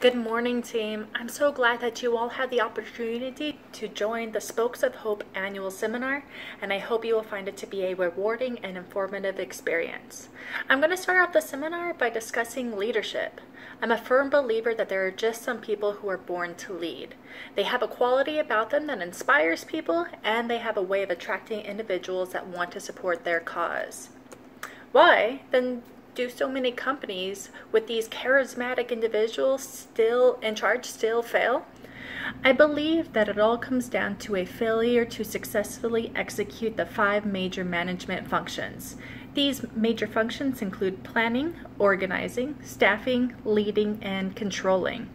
Good morning, team. I'm so glad that you all had the opportunity to join the Spokes of Hope annual seminar, and I hope you will find it to be a rewarding and informative experience. I'm going to start off the seminar by discussing leadership. I'm a firm believer that there are just some people who are born to lead. They have a quality about them that inspires people, and they have a way of attracting individuals that want to support their cause. Why, then, do so many companies with these charismatic individuals still in charge still fail? I believe that it all comes down to a failure to successfully execute the 5 major management functions. These major functions include planning, organizing, staffing, leading, and controlling.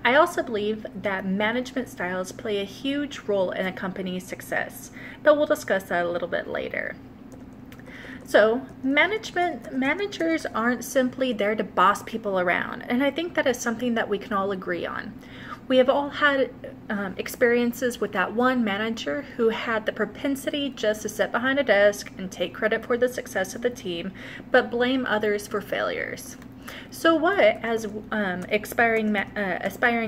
I also believe that management styles play a huge role in a company's success, but we'll discuss that a little bit later. So, managers aren't simply there to boss people around, and I think that is something that we can all agree on. We have all had experiences with that one manager who had the propensity just to sit behind a desk and take credit for the success of the team, but blame others for failures. So what, as aspiring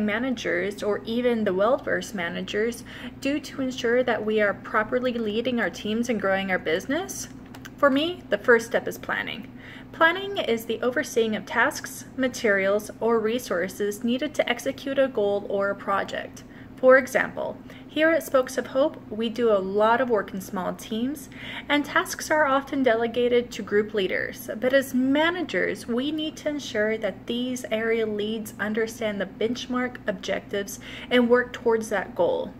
managers, or even the well-versed managers, do to ensure that we are properly leading our teams and growing our business? For me, the first step is planning. Planning is the overseeing of tasks, materials, or resources needed to execute a goal or a project. For example, here at Spokes of Hope, we do a lot of work in small teams, and tasks are often delegated to group leaders. But as managers, we need to ensure that these area leads understand the benchmark objectives and work towards that goal.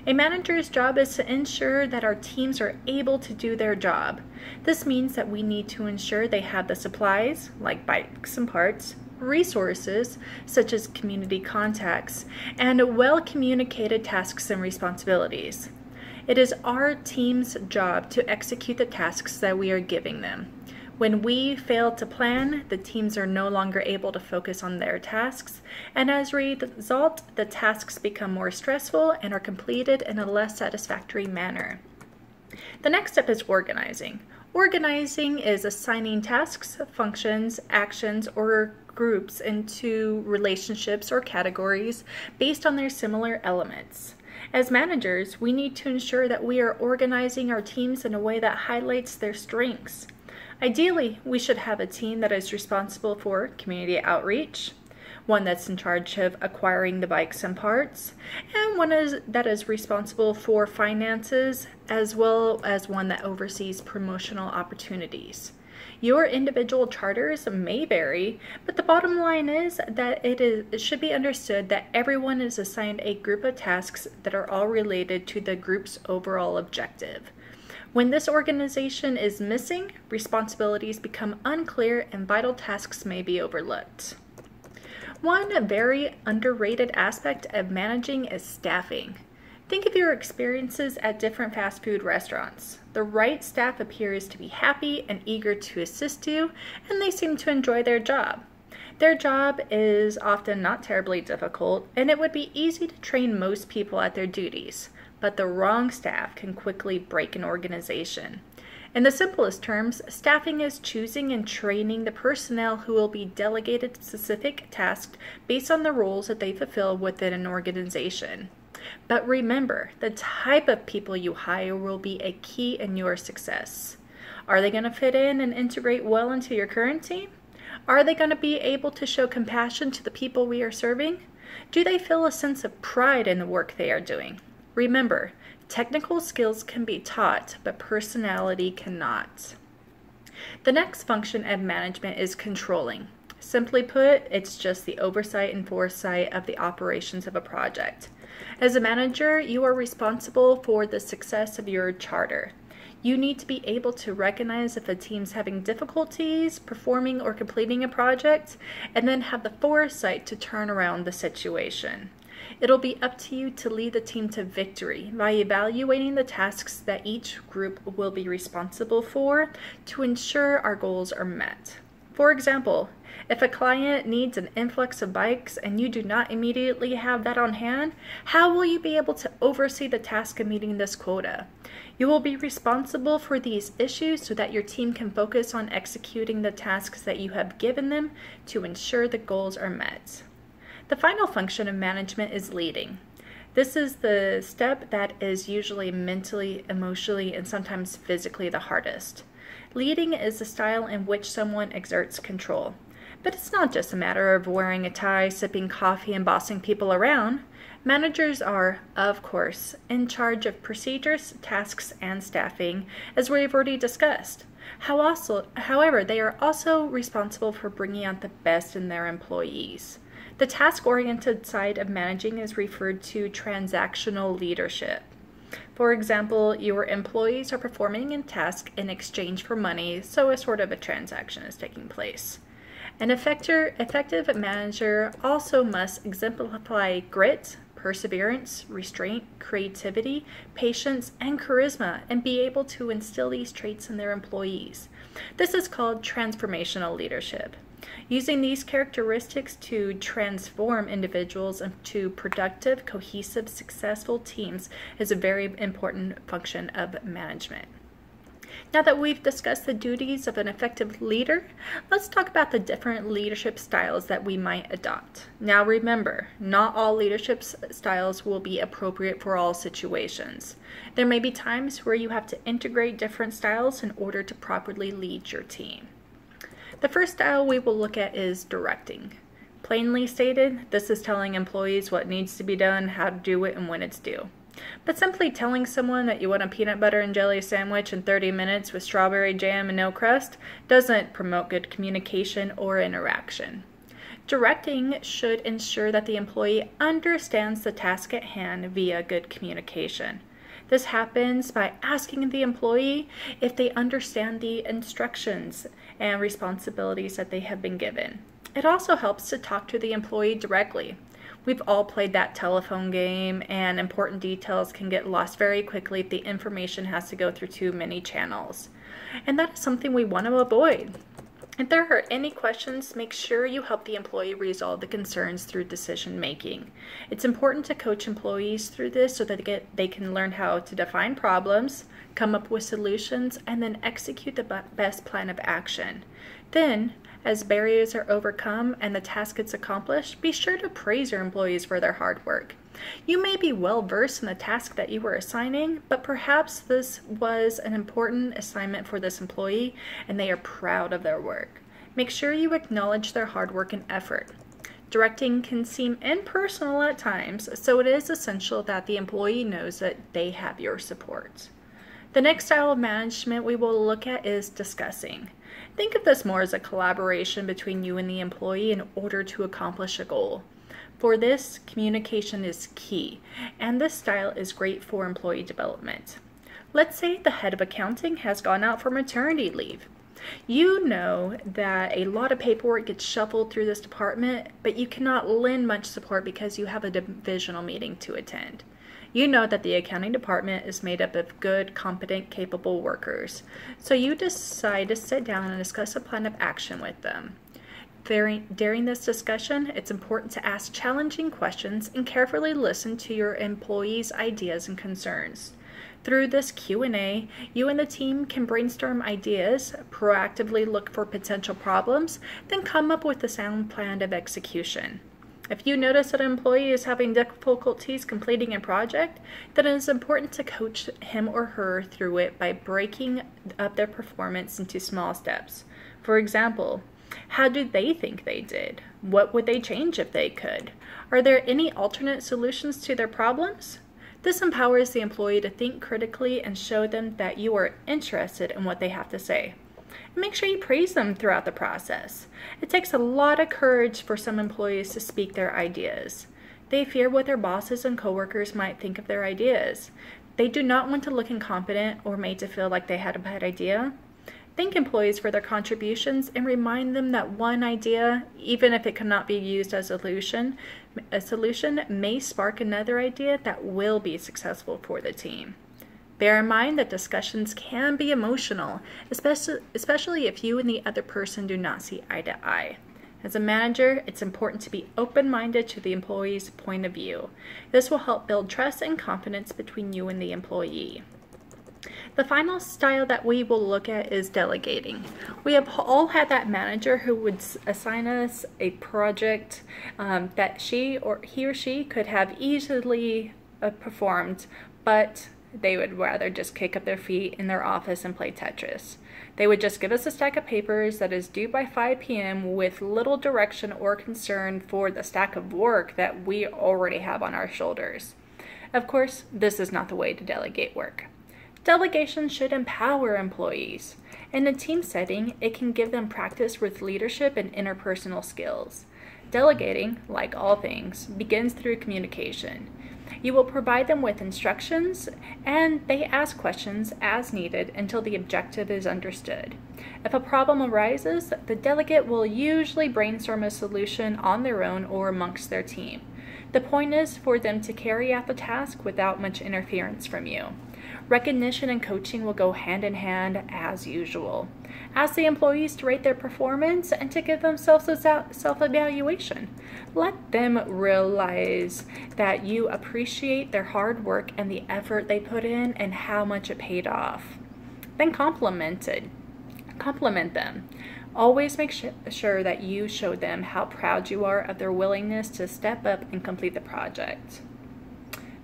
A manager's job is to ensure that our teams are able to do their job. This means that we need to ensure they have the supplies, like bikes and parts, resources, such as community contacts, and well-communicated tasks and responsibilities. It is our team's job to execute the tasks that we are giving them. When we fail to plan, the teams are no longer able to focus on their tasks, and as a result, the tasks become more stressful and are completed in a less satisfactory manner. The next step is organizing. Organizing is assigning tasks, functions, actions, or groups into relationships or categories based on their similar elements. As managers, we need to ensure that we are organizing our teams in a way that highlights their strengths. Ideally, we should have a team that is responsible for community outreach, one that's in charge of acquiring the bikes and parts, and one that is responsible for finances, as well as one that oversees promotional opportunities. Your individual charters may vary, but the bottom line is that it should be understood that everyone is assigned a group of tasks that are all related to the group's overall objective. When this organization is missing, responsibilities become unclear and vital tasks may be overlooked. One very underrated aspect of managing is staffing. Think of your experiences at different fast food restaurants. The right staff appears to be happy and eager to assist you, and they seem to enjoy their job. Their job is often not terribly difficult, and it would be easy to train most people at their duties. But the wrong staff can quickly break an organization. In the simplest terms, staffing is choosing and training the personnel who will be delegated specific tasks based on the roles that they fulfill within an organization. But remember, the type of people you hire will be a key in your success. Are they going to fit in and integrate well into your current team? Are they going to be able to show compassion to the people we are serving? Do they feel a sense of pride in the work they are doing? Remember, technical skills can be taught, but personality cannot. The next function of management is controlling. Simply put, it's just the oversight and foresight of the operations of a project. As a manager, you are responsible for the success of your charter. You need to be able to recognize if a team's having difficulties performing or completing a project, and then have the foresight to turn around the situation. It'll be up to you to lead the team to victory by evaluating the tasks that each group will be responsible for to ensure our goals are met. For example, if a client needs an influx of bikes and you do not immediately have that on hand, how will you be able to oversee the task of meeting this quota? You will be responsible for these issues so that your team can focus on executing the tasks that you have given them to ensure the goals are met. The final function of management is leading. This is the step that is usually mentally, emotionally, and sometimes physically the hardest. Leading is the style in which someone exerts control. But it's not just a matter of wearing a tie, sipping coffee, and bossing people around. Managers are, of course, in charge of procedures, tasks, and staffing, as we've already discussed. However, they are also responsible for bringing out the best in their employees. The task-oriented side of managing is referred to transactional leadership. For example, your employees are performing a task in exchange for money, so a sort of a transaction is taking place. An effective manager also must exemplify grit, perseverance, restraint, creativity, patience, and charisma, and be able to instill these traits in their employees. This is called transformational leadership. Using these characteristics to transform individuals into productive, cohesive, successful teams is a very important function of management. Now that we've discussed the duties of an effective leader, let's talk about the different leadership styles that we might adopt. Now remember, not all leadership styles will be appropriate for all situations. There may be times where you have to integrate different styles in order to properly lead your team. The first style we will look at is directing. Plainly stated, this is telling employees what needs to be done, how to do it, and when it's due. But simply telling someone that you want a peanut butter and jelly sandwich in 30 minutes with strawberry jam and no crust doesn't promote good communication or interaction. Directing should ensure that the employee understands the task at hand via good communication. This happens by asking the employee if they understand the instructions and responsibilities that they have been given. It also helps to talk to the employee directly. We've all played that telephone game, and important details can get lost very quickly if the information has to go through too many channels. And that is something we want to avoid. If there are any questions, make sure you help the employee resolve the concerns through decision making. It's important to coach employees through this so that they can learn how to define problems, come up with solutions, and then execute the best plan of action. Then, as barriers are overcome and the task gets accomplished, be sure to praise your employees for their hard work. You may be well versed in the task that you were assigning, but perhaps this was an important assignment for this employee and they are proud of their work. Make sure you acknowledge their hard work and effort. Directing can seem impersonal at times, so it is essential that the employee knows that they have your support. The next style of management we will look at is discussing. Think of this more as a collaboration between you and the employee in order to accomplish a goal. For this, communication is key, and this style is great for employee development. Let's say the head of accounting has gone out for maternity leave. You know that a lot of paperwork gets shuffled through this department, but you cannot lend much support because you have a divisional meeting to attend. You know that the accounting department is made up of good, competent, capable workers, so you decide to sit down and discuss a plan of action with them. During this discussion, it's important to ask challenging questions and carefully listen to your employees' ideas and concerns. Through this Q&A, you and the team can brainstorm ideas, proactively look for potential problems, then come up with a sound plan of execution. If you notice that an employee is having difficulties completing a project, then it is important to coach him or her through it by breaking up their performance into small steps. For example, how do they think they did? What would they change if they could? Are there any alternate solutions to their problems? This empowers the employee to think critically and show them that you are interested in what they have to say. Make sure you praise them throughout the process. It takes a lot of courage for some employees to speak their ideas. They fear what their bosses and coworkers might think of their ideas. They do not want to look incompetent or made to feel like they had a bad idea. Thank employees for their contributions and remind them that one idea, even if it cannot be used as a solution may spark another idea that will be successful for the team. Bear in mind that discussions can be emotional, especially if you and the other person do not see eye to eye. As a manager, it's important to be open-minded to the employee's point of view. This will help build trust and confidence between you and the employee. The final style that we will look at is delegating. We have all had that manager who would assign us a project that he or she could have easily performed, but they would rather just kick up their feet in their office and play Tetris. They would just give us a stack of papers that is due by 5 p.m. with little direction or concern for the stack of work that we already have on our shoulders. Of course, this is not the way to delegate work. Delegation should empower employees. In a team setting, it can give them practice with leadership and interpersonal skills. Delegating, like all things, begins through communication. You will provide them with instructions, and they ask questions as needed until the objective is understood. If a problem arises, the delegate will usually brainstorm a solution on their own or amongst their team. The point is for them to carry out the task without much interference from you. Recognition and coaching will go hand in hand as usual. Ask the employees to rate their performance and to give themselves a self-evaluation. Let them realize that you appreciate their hard work and the effort they put in and how much it paid off. Then compliment them. Always make sure that you show them how proud you are of their willingness to step up and complete the project.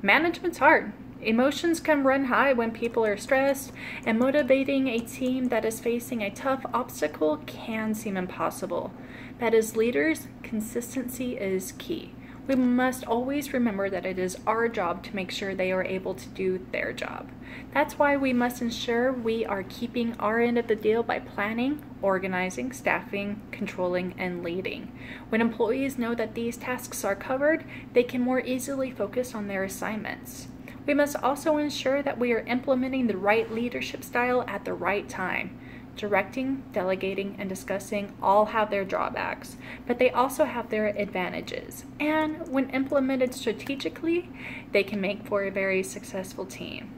Management's hard. Emotions can run high when people are stressed, and motivating a team that is facing a tough obstacle can seem impossible. But as leaders, consistency is key. We must always remember that it is our job to make sure they are able to do their job. That's why we must ensure we are keeping our end of the deal by planning, organizing, staffing, controlling, and leading. When employees know that these tasks are covered, they can more easily focus on their assignments. We must also ensure that we are implementing the right leadership style at the right time. Directing, delegating, and discussing all have their drawbacks, but they also have their advantages. And when implemented strategically, they can make for a very successful team.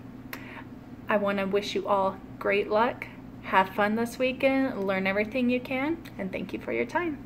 I want to wish you all great luck. Have fun this weekend, learn everything you can, and thank you for your time.